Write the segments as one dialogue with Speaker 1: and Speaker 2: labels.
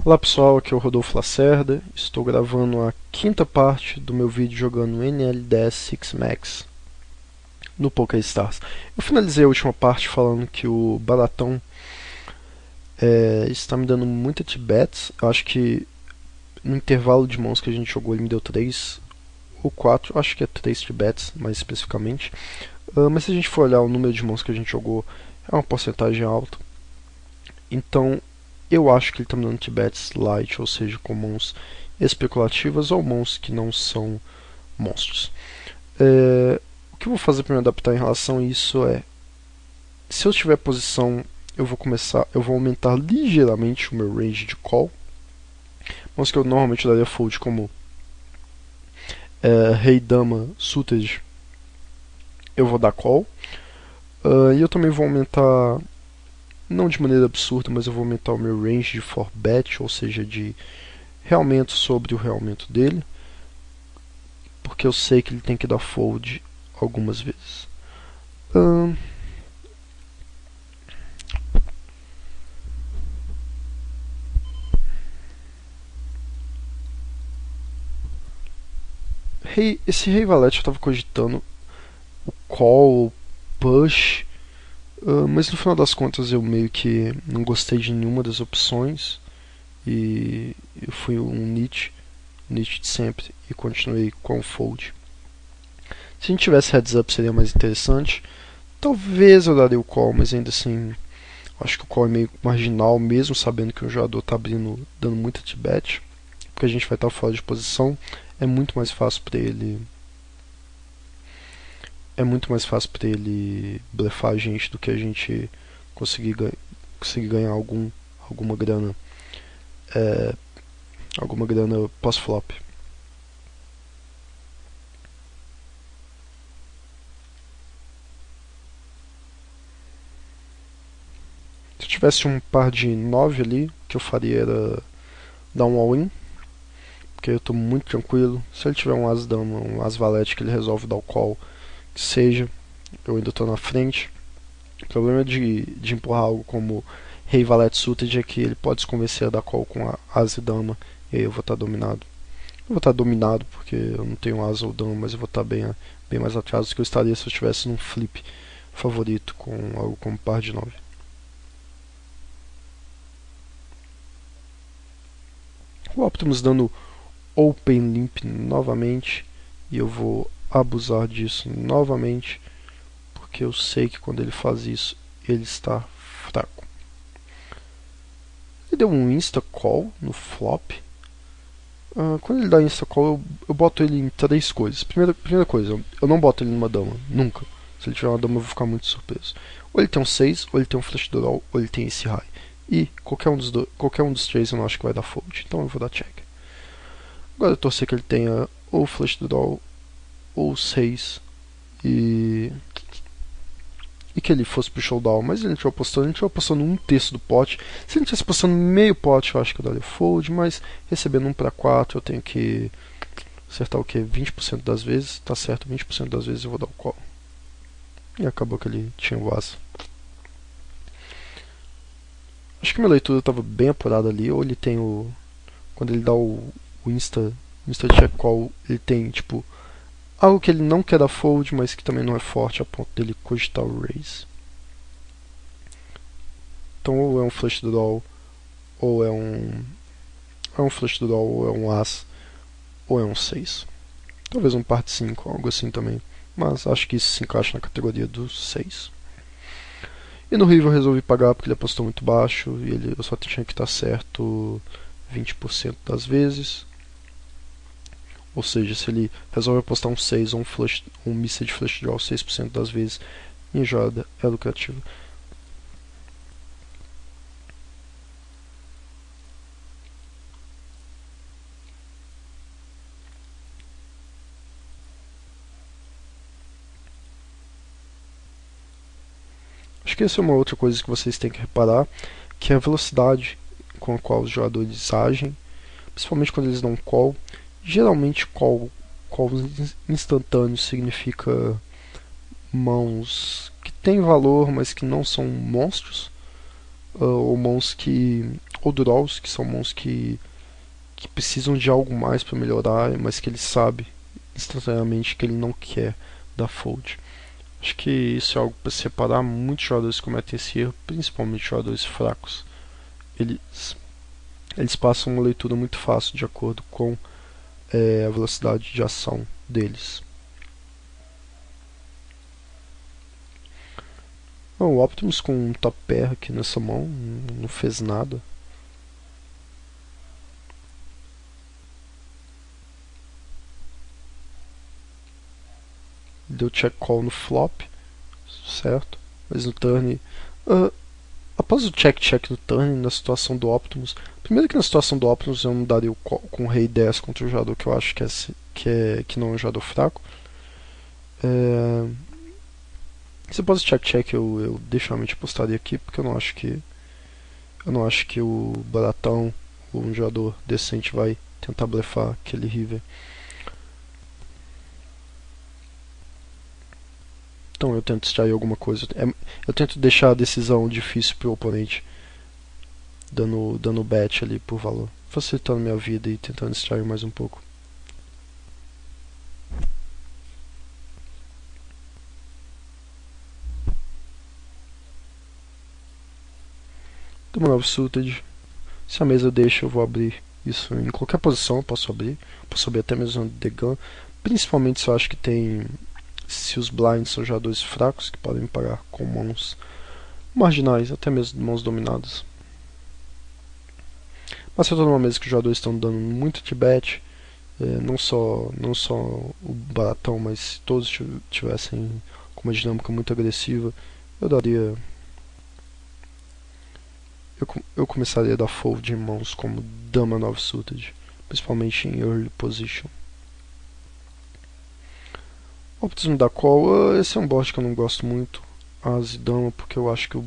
Speaker 1: Olá pessoal, aqui é o Rodolfo Lacerda. Estou gravando a quinta parte do meu vídeo jogando NL10 Six Max no PokéStars. Eu finalizei a última parte falando que o Baratão está me dando muita Tibets. Eu acho que no intervalo de mãos que a gente jogou ele me deu 3 ou 4, acho que é 3 Tibets mais especificamente. Mas se a gente for olhar o número de mãos que a gente jogou, é uma porcentagem alta. Então eu acho que ele está me dando Tibets light, ou seja, com mãos especulativas ou mãos que não são monstros. O que eu vou fazer para me adaptar em relação a isso é, se eu tiver posição, eu vou aumentar ligeiramente o meu range de call. Mãos que eu normalmente daria fold como Rei, Dama, Suited, eu vou dar call. E eu também vou aumentar, não de maneira absurda, mas eu vou aumentar o meu range de for bet, ou seja, de realmente sobre o realmente dele, porque eu sei que ele tem que dar fold algumas vezes. Esse rei valete eu estava cogitando o call, push, mas no final das contas eu meio que não gostei de nenhuma das opções e eu fui um Nietzsche de sempre e continuei com o fold. Se a gente tivesse heads up seria mais interessante. Talvez eu daria o call, mas ainda assim acho que o call é meio marginal, mesmo sabendo que o jogador está abrindo, dando muita tibet, porque a gente vai estar fora de posição. É muito mais fácil para ele. É muito mais fácil para ele blefar a gente do que a gente conseguir, conseguir ganhar alguma grana. É, alguma grana pós-flop. Se eu tivesse um par de 9 ali, o que eu faria era dar um all-in, porque eu estou muito tranquilo. Se ele tiver um as-dama, um as-valete que ele resolve dar o call, que seja, eu ainda estou na frente. O problema de empurrar algo como Rei Valete Suited é que ele pode se convencer a dar call com a As e Dama, e aí eu vou estar dominado. Eu vou estar dominado porque eu não tenho As ou Dama, mas eu vou estar bem mais atrás do que eu estaria se eu estivesse num flip favorito com algo como par de 9. O Optimus dando Open Limp novamente, e eu vou abusar disso novamente, porque eu sei que quando ele faz isso, ele está fraco. Ele deu um insta call no flop. Quando ele dá insta call, eu boto ele em 3 coisas. Primeira coisa, eu não boto ele numa dama, nunca. Se ele tiver uma dama, eu vou ficar muito surpreso. Ou ele tem um 6, ou ele tem um flash draw, ou ele tem esse high. E qualquer um dos 3 eu não acho que vai dar fold, então eu vou dar check. Agora eu torcer que ele tenha ou flash draw ou 6 e que ele fosse pro showdown, mas ele não estiver apostando um terço do pote. Se ele estivesse apostando meio pote, eu acho que eu daria fold, mas recebendo 1 para 4 eu tenho que acertar o que? 20% das vezes, tá certo, 20% das vezes eu vou dar o call. E acabou que ele tinha o as. Acho que minha leitura estava bem apurada ali, ou ele tem o. Quando ele dá o insta check call, ele tem tipo algo que ele não quer dar fold, mas que também não é forte a ponto dele cogitar o raise. Então ou é um flush draw, ou é um flush draw, ou é um as, ou é um 6. Talvez um par de 5, algo assim também. Mas acho que isso se encaixa na categoria dos 6. E no River eu resolvi pagar porque ele apostou muito baixo e eu só tinha que estar certo 20% das vezes. Ou seja, se ele resolve apostar um 6 ou um missa de flush draw 6% das vezes, minha jogada é lucrativa. Acho que essa é uma outra coisa que vocês têm que reparar, que é a velocidade com a qual os jogadores agem, principalmente quando eles dão call. Geralmente calls instantâneos significa mãos que têm valor, mas que não são monstros, ou mãos que ou draws, que são mãos que precisam de algo mais para melhorar, mas que ele sabe instantaneamente que ele não quer dar fold. Acho que isso é algo para separar. Muitos jogadores cometem esse erro, principalmente jogadores fracos. Eles passam uma leitura muito fácil de acordo com a velocidade de ação deles. O Optimus com um top pair aqui nessa mão não fez nada. Deu check call no flop, certo? Mas no turn, após o check no turn, na situação do Optimus, primeiro que na situação do Optimus eu não daria o call com o rei 10 contra o jogador que eu acho que não é um jogador fraco. Se após o check eu definitivamente apostaria aqui, porque eu não acho que o baratão ou um jogador decente vai tentar blefar aquele river. Então eu tento extrair alguma coisa. Eu tento deixar a decisão difícil pro oponente, dando bet ali por valor, facilitando minha vida e tentando extrair mais um pouco. Dama 9 suited. Se a mesa deixa, eu vou abrir isso em qualquer posição. Eu posso abrir até mesmo no The Gun, principalmente se eu acho que tem. Se os blinds são jogadores fracos que podem pagar com mãos marginais, até mesmo mãos dominadas. Mas se eu estou numa mesa que os jogadores estão dando muito de bet, não só o baratão, mas se todos tivessem com uma dinâmica muito agressiva, eu começaria a dar fold em mãos como Dama 9 suited, principalmente em early position. Optimus da call, esse é um board que eu não gosto muito, As e Dama, porque eu acho que o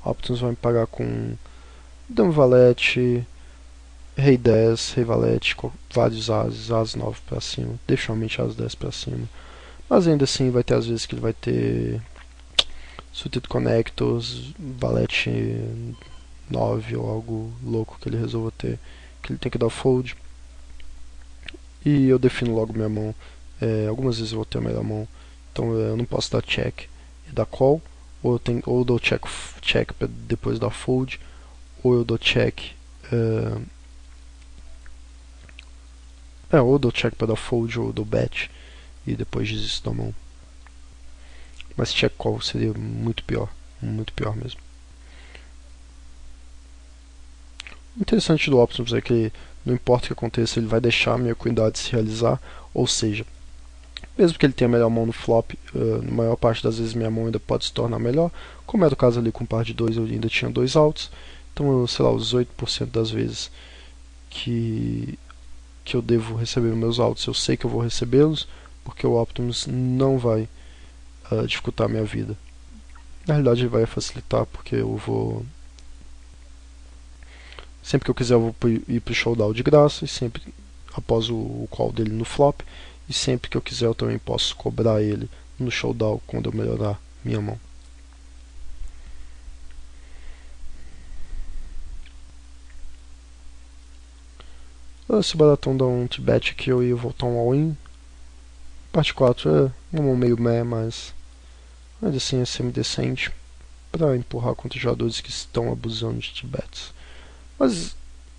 Speaker 1: Optimus vai me pagar com Dama Valete, Rei 10, Rei Valete, vários Ases, As 9 pra cima, definitivamente As 10 pra cima. Mas ainda assim vai ter às vezes que ele vai ter Suited Connectors, Valete 9 ou algo louco que ele resolva ter, que ele tem que dar fold. E eu defino logo minha mão. Algumas vezes eu vou ter a melhor mão, então eu não posso dar check e dar call, ou eu dou check para depois dar fold, ou eu dou check ou eu dou check para dar fold, ou eu dou bet e depois desisto da mão. Mas check call seria muito pior mesmo. O interessante do Optimus é que não importa o que aconteça, ele vai deixar a minha equidade se realizar, ou seja, mesmo que ele tenha a melhor mão no flop, na maior parte das vezes minha mão ainda pode se tornar melhor, como era o caso ali com o par de 2, eu ainda tinha 2 altos, então sei lá, os 8% das vezes que eu devo receber meus altos, eu sei que eu vou recebê-los, porque o Optimus não vai dificultar a minha vida. Na realidade ele vai facilitar, porque eu vou... Sempre que eu quiser eu vou ir pro showdown de graça, e sempre após o call dele no flop, e sempre que eu quiser eu também posso cobrar ele no showdown quando eu melhorar minha mão. Se o baratão dá um t-bet aqui, eu ia voltar um all-in. Parte 4 é uma mão meio meh, mas ainda assim é semi-decente para empurrar contra jogadores que estão abusando de t-bets. Mas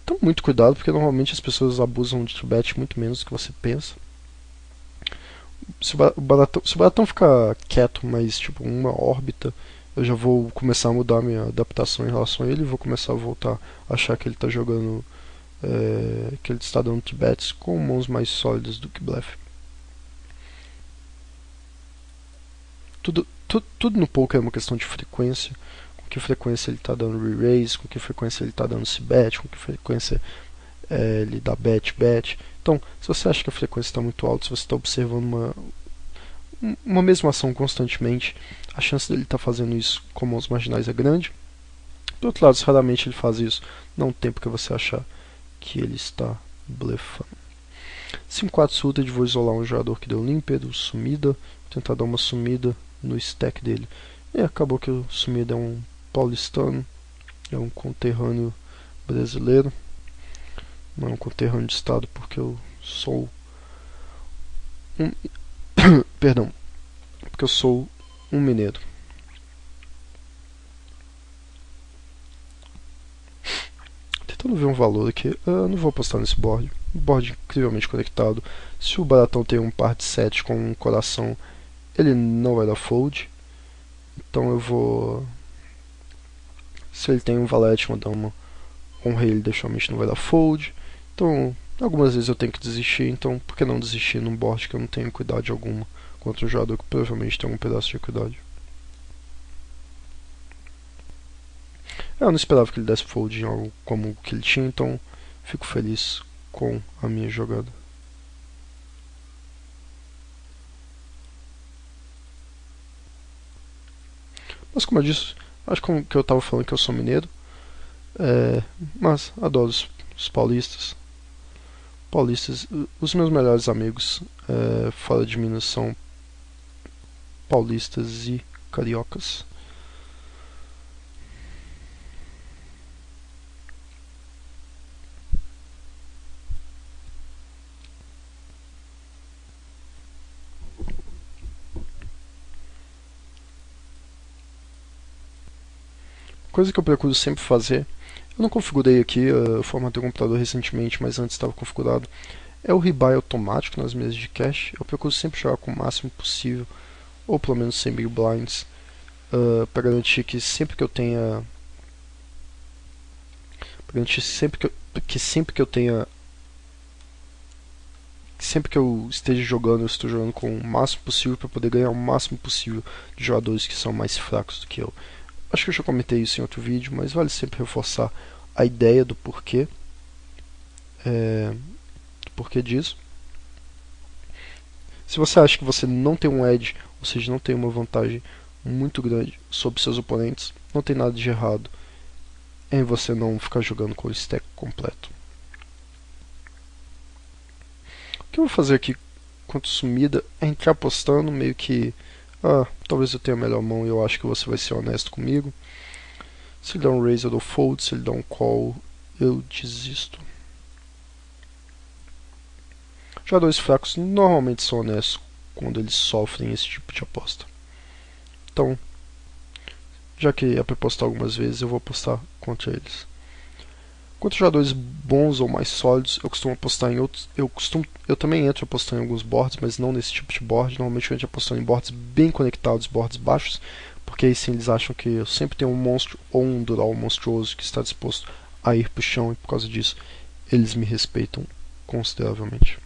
Speaker 1: tome muito cuidado, porque normalmente as pessoas abusam de t-bet muito menos do que você pensa. Se o baratão ficar quieto, mas tipo uma órbita, eu já vou começar a mudar minha adaptação em relação a ele e vou começar a voltar a achar que ele está jogando, que ele está dando t-bets com mãos mais sólidas do que blefe. Tudo no poker é uma questão de frequência. Com que frequência ele está dando re-raise, com que frequência ele está dando c-bet, com que frequência ele dá bet. Então, se você acha que a frequência está muito alta, se você está observando uma mesma ação constantemente, a chance dele estar fazendo isso com mãos marginais é grande. Do outro lado, se raramente ele faz isso, não tem porque você achar que ele está blefando. 5-4 suited, vou isolar um jogador que deu límpedo, sumida, vou tentar dar uma sumida no stack dele. E acabou que o sumida é um paulistano, é um conterrâneo brasileiro, não é um conterrâneo de estado, porque eu sou um perdão, porque eu sou um mineiro. Tentando ver um valor aqui, eu não vou apostar nesse board. Um board incrivelmente conectado. Se o baratão tem um par de 7 com um coração, ele não vai dar fold. Então eu vou... Se ele tem um valete, uma dama, um rei, ele definitivamente não vai dar fold. Então, algumas vezes eu tenho que desistir. Então, por que não desistir num board que eu não tenho equidade alguma contra um jogador que provavelmente tem um pedaço de equidade? Eu não esperava que ele desse fold em algo como o que ele tinha, então fico feliz com a minha jogada. Mas como eu disse, acho que eu estava falando que eu sou mineiro, mas adoro os paulistas. Paulistas, os meus melhores amigos fora de Minas são paulistas e cariocas. Coisa que eu procuro sempre fazer, eu não configurei aqui, eu formatei o computador recentemente, mas antes estava configurado, é o rebuy automático nas mesas de cache. Eu procuro sempre jogar com o máximo possível, ou pelo menos 100 big blinds, para garantir que sempre que eu tenha... Para garantir sempre que eu tenha... Sempre que eu esteja jogando, eu estou jogando com o máximo possível para poder ganhar o máximo possível de jogadores que são mais fracos do que eu. Acho que eu já comentei isso em outro vídeo, mas vale sempre reforçar a ideia do porquê. Do porquê disso. Se você acha que você não tem um edge, ou seja, não tem uma vantagem muito grande sobre seus oponentes, não tem nada de errado em você não ficar jogando com o stack completo. O que eu vou fazer aqui quanto sumida é entrar apostando meio que talvez eu tenha a melhor mão e eu acho que você vai ser honesto comigo. Se ele dá um raise eu dou fold, se ele dá um call eu desisto. Jogadores fracos normalmente são honestos quando eles sofrem esse tipo de aposta. Então, já que é para apostar algumas vezes, eu vou apostar contra eles. Contra jogadores bons ou mais sólidos, eu costumo apostar em outros. Eu também entro apostando em alguns boards, mas não nesse tipo de board. Normalmente eu entro apostando em boards bem conectados, boards baixos, porque aí sim eles acham que eu sempre tenho um monstro ou um draw monstruoso que está disposto a ir para o chão, e por causa disso eles me respeitam consideravelmente.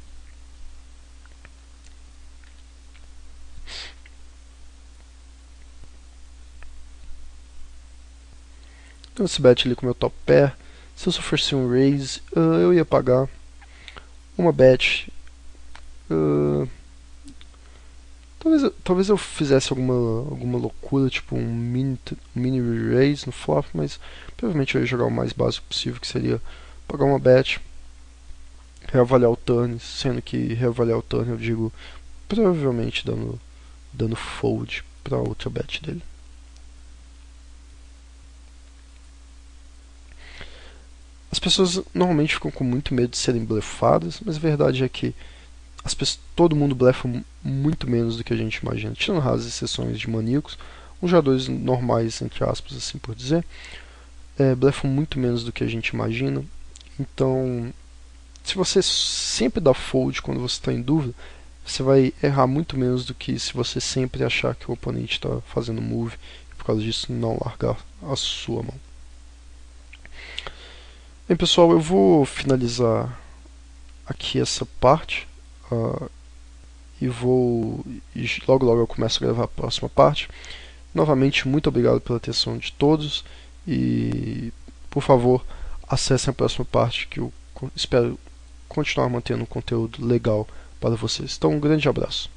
Speaker 1: Então esse bet ali com o meu top pair. Se eu sofresse um raise, eu ia pagar uma bet. Talvez eu fizesse alguma loucura, tipo um mini raise no flop, mas provavelmente eu ia jogar o mais básico possível, que seria pagar uma bet, reavaliar o turn, sendo que reavaliar o turn eu digo provavelmente dando fold para outra bet dele. As pessoas normalmente ficam com muito medo de serem blefadas, mas a verdade é que todo mundo blefa muito menos do que a gente imagina. Tirando raras exceções de maníacos, os jogadores normais, entre aspas, assim por dizer, blefam muito menos do que a gente imagina. Então, se você sempre dá fold quando você está em dúvida, você vai errar muito menos do que se você sempre achar que o oponente está fazendo move e por causa disso não largar a sua mão. Bem, pessoal, eu vou finalizar aqui essa parte e logo eu começo a gravar a próxima parte. Novamente, muito obrigado pela atenção de todos e, por favor, acessem a próxima parte que eu espero continuar mantendo um conteúdo legal para vocês. Então, um grande abraço.